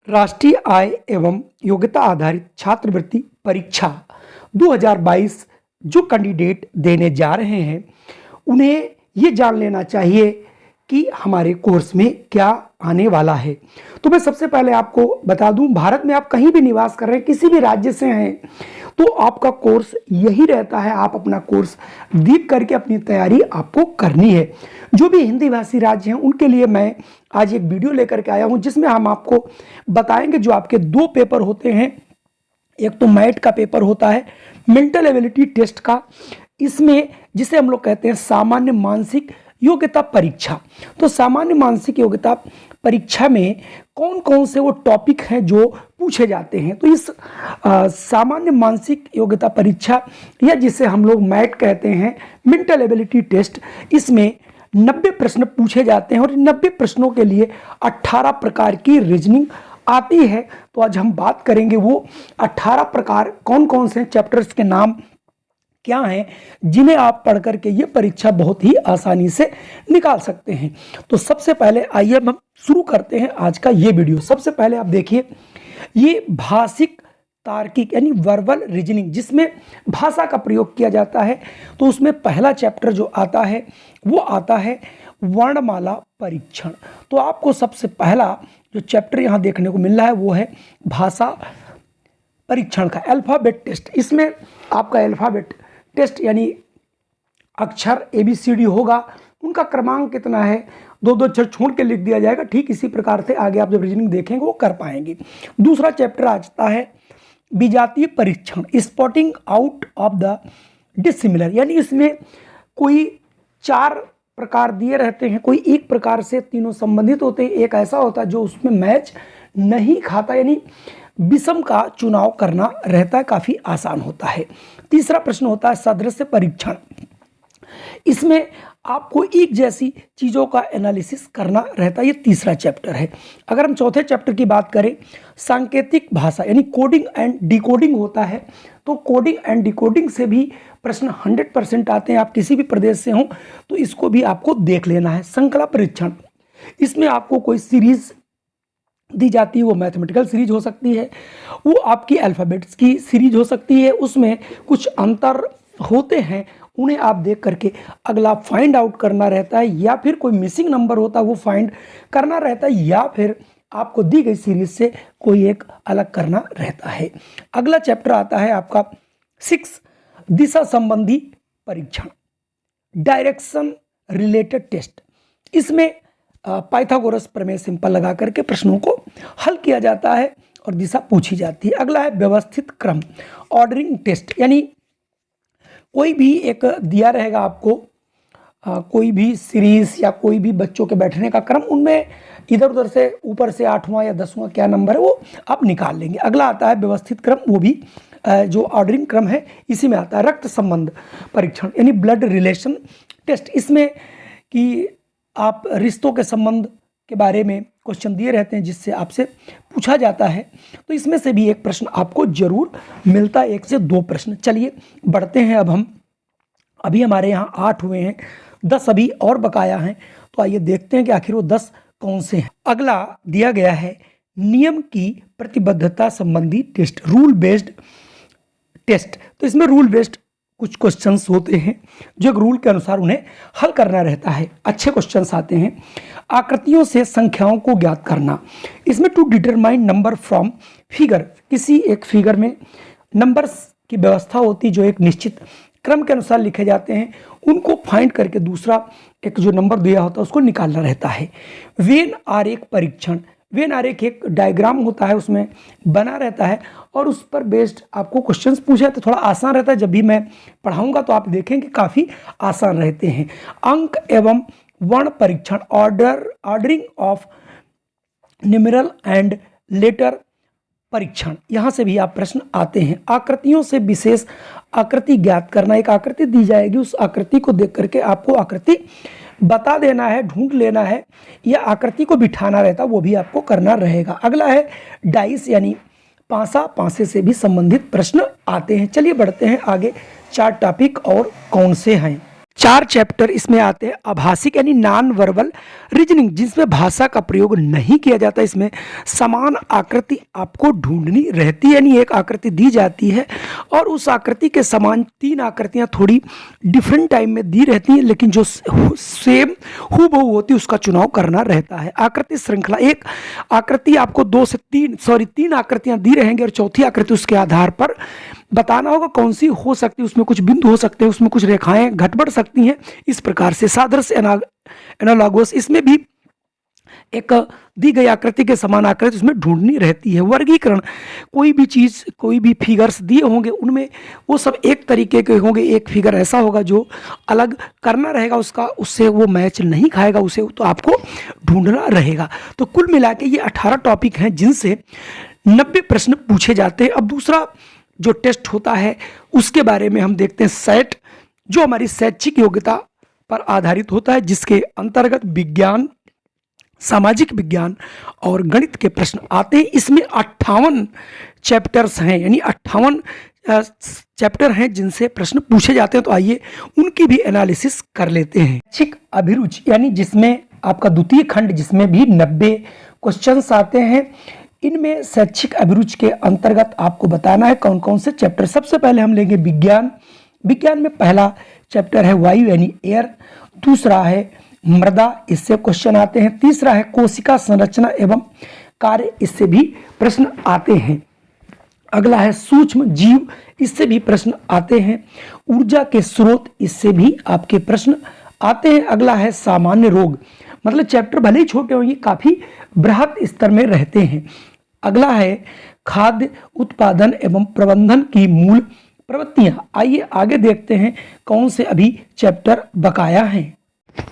राष्ट्रीय आय एवं योग्यता आधारित छात्रवृत्ति परीक्षा 2022 जो कैंडिडेट देने जा रहे हैं उन्हें ये जान लेना चाहिए कि हमारे कोर्स में क्या आने वाला है। तो मैं सबसे पहले आपको बता दूं, भारत में आप कहीं भी निवास कर रहे हैं, किसी भी राज्य से हैं, तो आपका कोर्स यही रहता है। आप अपना कोर्स दीप करके अपनी तैयारी आपको करनी है। जो भी हिंदी भाषी राज्य हैं उनके लिए मैं आज एक वीडियो लेकर के आया हूं, जिसमें हम आपको बताएंगे जो आपके दो पेपर होते हैं। एक तो मैट का पेपर होता है, मेंटल एबिलिटी टेस्ट का, इसमें जिसे हम लोग कहते हैं सामान्य मानसिक योग्यता परीक्षा। तो सामान्य मानसिक योग्यता परीक्षा में कौन कौन से वो टॉपिक हैं जो पूछे जाते हैं। तो इस सामान्य मानसिक योग्यता परीक्षा या जिसे हम लोग मैट कहते हैं, मेंटल एबिलिटी टेस्ट, इसमें 90 प्रश्न पूछे जाते हैं और 90 प्रश्नों के लिए 18 प्रकार की रीजनिंग आती है। तो आज हम बात करेंगे वो 18 प्रकार कौन कौन से चैप्टर्स के नाम क्या हैं जिन्हें आप पढ़ करके ये परीक्षा बहुत ही आसानी से निकाल सकते हैं। तो सबसे पहले आइए हम शुरू करते हैं आज का ये वीडियो। सबसे पहले आप देखिए, ये भाषिक तार्किक यानी वर्बल रीजनिंग, जिसमें भाषा का प्रयोग किया जाता है। तो उसमें पहला चैप्टर जो आता है वो आता है वर्णमाला परीक्षण। तो आपको सबसे पहला जो चैप्टर यहाँ देखने को मिल रहा है वो है भाषा परीक्षण का अल्फाबेट टेस्ट। इसमें आपका अल्फाबेट टेस्ट यानी अक्षर ABCD होगा, उनका क्रमांक कितना है, दो दो अक्षर छोड़ के लिख दिया जाएगा। ठीक इसी प्रकार से आगे आप जब रीजनिंग देखेंगे वो कर पाएंगे। दूसरा चैप्टर आ जाता है विजातीय परीक्षण, spotting out of the dissimilar, यानी इसमें कोई 4 प्रकार दिए रहते हैं, कोई एक प्रकार से तीनों संबंधित होते हैं, एक ऐसा होता है जो उसमें मैच नहीं खाता, यानी विषम का चुनाव करना रहता है, काफ़ी आसान होता है। तीसरा प्रश्न होता है सादृश्य परीक्षण। इसमें आपको एक जैसी चीज़ों का एनालिसिस करना रहता है, ये तीसरा चैप्टर है। अगर हम चौथे चैप्टर की बात करें, सांकेतिक भाषा यानी कोडिंग एंड डिकोडिंग होता है। तो कोडिंग एंड डिकोडिंग से भी प्रश्न 100% आते हैं। आप किसी भी प्रदेश से हों तो इसको भी आपको देख लेना है। श्रृंखला परीक्षण, इसमें आपको कोई सीरीज दी जाती है, वो मैथमेटिकल सीरीज हो सकती है, वो आपकी अल्फ़ाबेट्स की सीरीज हो सकती है, उसमें कुछ अंतर होते हैं, उन्हें आप देख करके अगला फाइंड आउट करना रहता है, या फिर कोई मिसिंग नंबर होता है वो फाइंड करना रहता है, या फिर आपको दी गई सीरीज से कोई एक अलग करना रहता है। अगला चैप्टर आता है आपका 6 दिशा संबंधी परीक्षण, डायरेक्शन रिलेटेड टेस्ट। इसमें पाइथागोरस प्रमेय सिंपल लगा करके प्रश्नों को हल किया जाता है और दिशा पूछी जाती है। अगला है व्यवस्थित क्रम, ऑर्डरिंग टेस्ट, यानी कोई भी एक दिया रहेगा आपको, कोई भी सीरीज या कोई भी बच्चों के बैठने का क्रम, उनमें इधर उधर से ऊपर से 8वां या 10वां क्या नंबर है वो आप निकाल लेंगे। अगला आता है व्यवस्थित क्रम, वो भी जो ऑर्डरिंग क्रम है इसी में आता है। रक्त संबंध परीक्षण यानी ब्लड रिलेशन टेस्ट, इसमें कि आप रिश्तों के संबंध के बारे में क्वेश्चन दिए रहते हैं जिससे आपसे पूछा जाता है। तो इसमें से भी एक प्रश्न आपको जरूर मिलता है, 1 से 2 प्रश्न। चलिए बढ़ते हैं अब हम, अभी हमारे यहाँ 8 हुए हैं, 10 अभी और बकाया हैं। तो आइए देखते हैं कि आखिर वो 10 कौन से हैं। अगला दिया गया है नियम की प्रतिबद्धता संबंधी टेस्ट, रूल बेस्ड टेस्ट। तो इसमें रूल बेस्ड कुछ क्वेश्चंस होते हैं जो एक रूल के अनुसार उन्हें हल करना रहता है। अच्छे क्वेश्चंस आते हैं। आकृतियों से संख्याओं को ज्ञात करना, इसमें to determine number from figure, किसी एक फिगर में नंबर्स की व्यवस्था होती है जो एक निश्चित क्रम के अनुसार लिखे जाते हैं, उनको फाइंड करके दूसरा एक जो नंबर दिया होता है उसको निकालना रहता है। वेन आरेख परीक्षण, वेन आरेख एक डायग्राम होता है, उसमें बना रहता है और उस पर बेस्ड आपको क्वेश्चंस पूछा तो थोड़ा आसान रहता है। जब भी मैं पढ़ाऊंगा तो आप देखेंगे काफ़ी आसान रहते हैं। अंक एवं वर्ण परीक्षण, ordering of numeral and later परीक्षण, यहाँ से भी आप प्रश्न आते हैं। आकृतियों से विशेष आकृति ज्ञात करना, एक आकृति दी जाएगी, उस आकृति को देख करके आपको आकृति बता देना है, ढूंढ लेना है, या आकृति को बिठाना रहता है, वो भी आपको करना रहेगा। अगला है डाइस यानी पासा, पासे से भी संबंधित प्रश्न आते हैं। चलिए बढ़ते हैं आगे, 4 टॉपिक और कौन से हैं। 4 चैप्टर इसमें आते हैं। आभासिक यानी नॉन वर्बल रीजनिंग, जिसमें भाषा का प्रयोग नहीं किया जाता। इसमें समान आकृति आपको ढूंढनी रहती है, यानी एक आकृति दी जाती है और उस आकृति के समान 3 आकृतियां थोड़ी डिफरेंट टाइम में दी रहती हैं, लेकिन जो सेम हूबहू होती है उसका चुनाव करना रहता है। आकृति श्रृंखला, एक आकृति आपको 3 आकृतियां दी रहेंगी और चौथी आकृति उसके आधार पर बताना होगा कौन सी हो सकती है, उसमें कुछ बिंदु हो सकते हैं, उसमें कुछ रेखाएं घट बढ़ सकती हैं। इस प्रकार से सादृश्य एनालॉगस, इसमें भी एक दी गई आकृति के समान आकृति उसमें ढूंढनी रहती है। वर्गीकरण, कोई भी चीज़, कोई भी फिगर्स दिए होंगे उनमें वो सब एक तरीके के होंगे। एक फिगर ऐसा होगा जो अलग करना रहेगा उसका, उससे वो मैच नहीं खाएगा, उसे तो आपको ढूंढना रहेगा। तो कुल मिला के ये 18 टॉपिक हैं जिनसे 90 प्रश्न पूछे जाते हैं। अब दूसरा जो टेस्ट होता है उसके बारे में हम देखते हैं, सेट, जो हमारी शैक्षिक योग्यता पर आधारित होता है, जिसके अंतर्गत विज्ञान, सामाजिक विज्ञान और गणित के प्रश्न आते हैं। इसमें 58 चैप्टर्स हैं, यानी 58 चैप्टर हैं जिनसे प्रश्न पूछे जाते हैं। तो आइए उनकी भी एनालिसिस कर लेते हैं। शैक्षिक अभिरुचि, यानी जिसमें आपका द्वितीय खंड, जिसमें भी 90 क्वेश्चंस आते हैं। इनमें शैक्षिक अभिरुचि के अंतर्गत आपको बताना है कौन कौन से चैप्टर। सबसे पहले हम लेंगे विज्ञान। विज्ञान में पहला चैप्टर है वायु यानी एयर, दूसरा है मृदा, इससे क्वेश्चन आते हैं। तीसरा है कोशिका संरचना एवं कार्य, इससे भी प्रश्न आते हैं। अगला है सूक्ष्म जीव, इससे भी प्रश्न आते हैं। ऊर्जा के स्रोत, इससे भी आपके प्रश्न आते हैं। अगला है सामान्य रोग, मतलब चैप्टर भले ही छोटे होंगे काफी बृहद स्तर में रहते हैं। अगला है खाद्य उत्पादन एवं प्रबंधन की मूल प्रवृत्तियां। आइए आगे देखते हैं कौन से अभी चैप्टर बकाया हैं।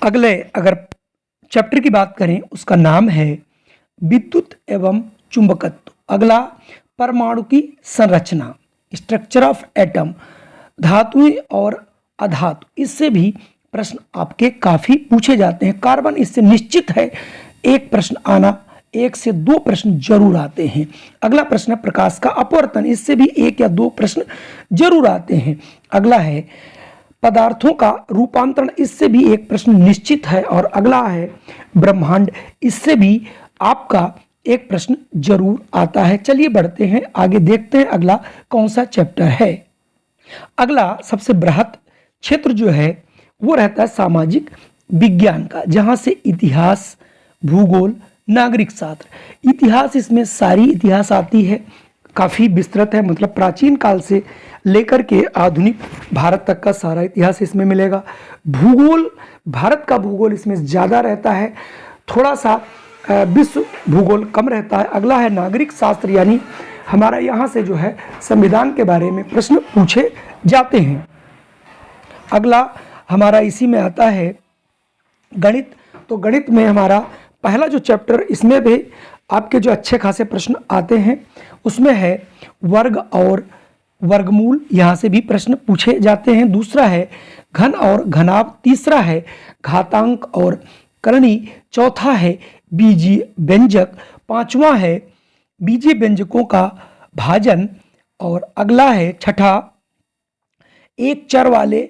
अगले अगर चैप्टर की बात करें उसका नाम है विद्युत एवं चुंबकत्व। अगला परमाणु की संरचना, स्ट्रक्चर ऑफ एटम, धातुएं और अधातु, इससे भी प्रश्न आपके काफी पूछे जाते हैं। कार्बन, इससे निश्चित है एक प्रश्न आना, 1 से 2 प्रश्न जरूर आते हैं। अगला प्रश्न है प्रकाश का अपवर्तन, इससे भी 1 या 2 प्रश्न जरूर आते हैं। अगला है पदार्थों का रूपांतरण, इससे भी 1 प्रश्न निश्चित है। और अगला है ब्रह्मांड, इससे भी आपका 1 प्रश्न जरूर आता है। चलिए बढ़ते हैं आगे, देखते हैं अगला कौन सा चैप्टर है। अगला सबसे बृहद क्षेत्र जो है वो रहता है सामाजिक विज्ञान का, जहां से इतिहास, भूगोल, नागरिक शास्त्र, इतिहास, इसमें सारी इतिहास आती है, काफ़ी विस्तृत है, मतलब प्राचीन काल से लेकर के आधुनिक भारत तक का सारा इतिहास इसमें मिलेगा। भूगोल, भारत का भूगोल इसमें ज़्यादा रहता है, थोड़ा सा विश्व भूगोल कम रहता है। अगला है नागरिक शास्त्र, यानी हमारा यहाँ से जो है संविधान के बारे में प्रश्न पूछे जाते हैं। अगला हमारा इसी में आता है गणित। तो गणित में हमारा पहला जो चैप्टर, इसमें भी आपके जो अच्छे खासे प्रश्न आते हैं उसमें है वर्ग और वर्गमूल, यहाँ से भी प्रश्न पूछे जाते हैं। दूसरा है घन और घनाभ, तीसरा है घातांक और करणी, चौथा है बीजीय व्यंजक, पांचवा है बीजीय व्यंजकों का भाजन, और अगला है छठा एक चर वाले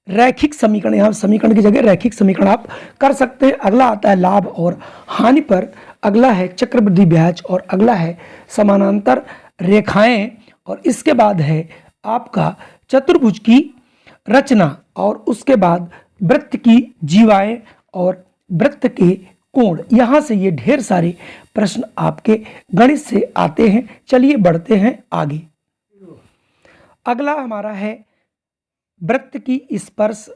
रैखिक समीकरण, यहाँ समीकरण की जगह रैखिक समीकरण आप कर सकते हैं। अगला आता है लाभ और हानि पर, अगला है चक्रवृद्धि ब्याज, और अगला है समानांतर रेखाएं, और इसके बाद है आपका चतुर्भुज की रचना, और उसके बाद वृत्त की जीवाएं और वृत्त के कोण। यहाँ से ये ढेर सारे प्रश्न आपके गणित से आते हैं। चलिए बढ़ते हैं आगे। अगला हमारा है वृत्त की स्पर्श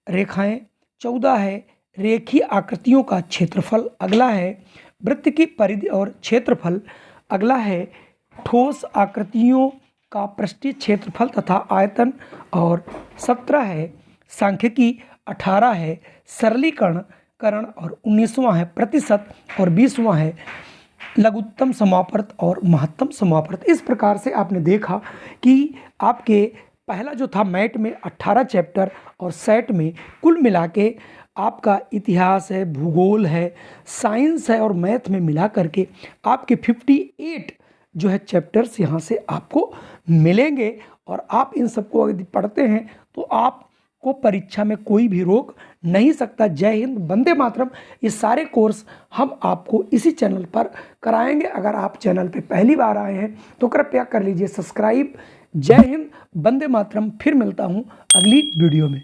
रेखाएं, 14 है रेखीय आकृतियों का क्षेत्रफल, अगला है वृत्त की परिधि और क्षेत्रफल, अगला है ठोस आकृतियों का पृष्ठीय क्षेत्रफल तथा आयतन, और 17 है सांख्यिकी, 18 है सरलीकरण, और 19वां है प्रतिशत, और 20वां है लघुत्तम समापवर्त और महत्तम समापवर्त। इस प्रकार से आपने देखा कि आपके पहला जो था मैट में 18 चैप्टर, और सेट में कुल मिला के आपका इतिहास है, भूगोल है, साइंस है और मैथ में मिला करके आपके 58 जो है चैप्टर्स यहाँ से आपको मिलेंगे। और आप इन सबको यदि पढ़ते हैं तो आप को परीक्षा में कोई भी रोक नहीं सकता। जय हिंद, वंदे मातरम। ये सारे कोर्स हम आपको इसी चैनल पर कराएंगे। अगर आप चैनल पे पहली बार आए हैं तो कृपया कर लीजिए सब्सक्राइब। जय हिंद, वंदे मातरम। फिर मिलता हूँ अगली वीडियो में।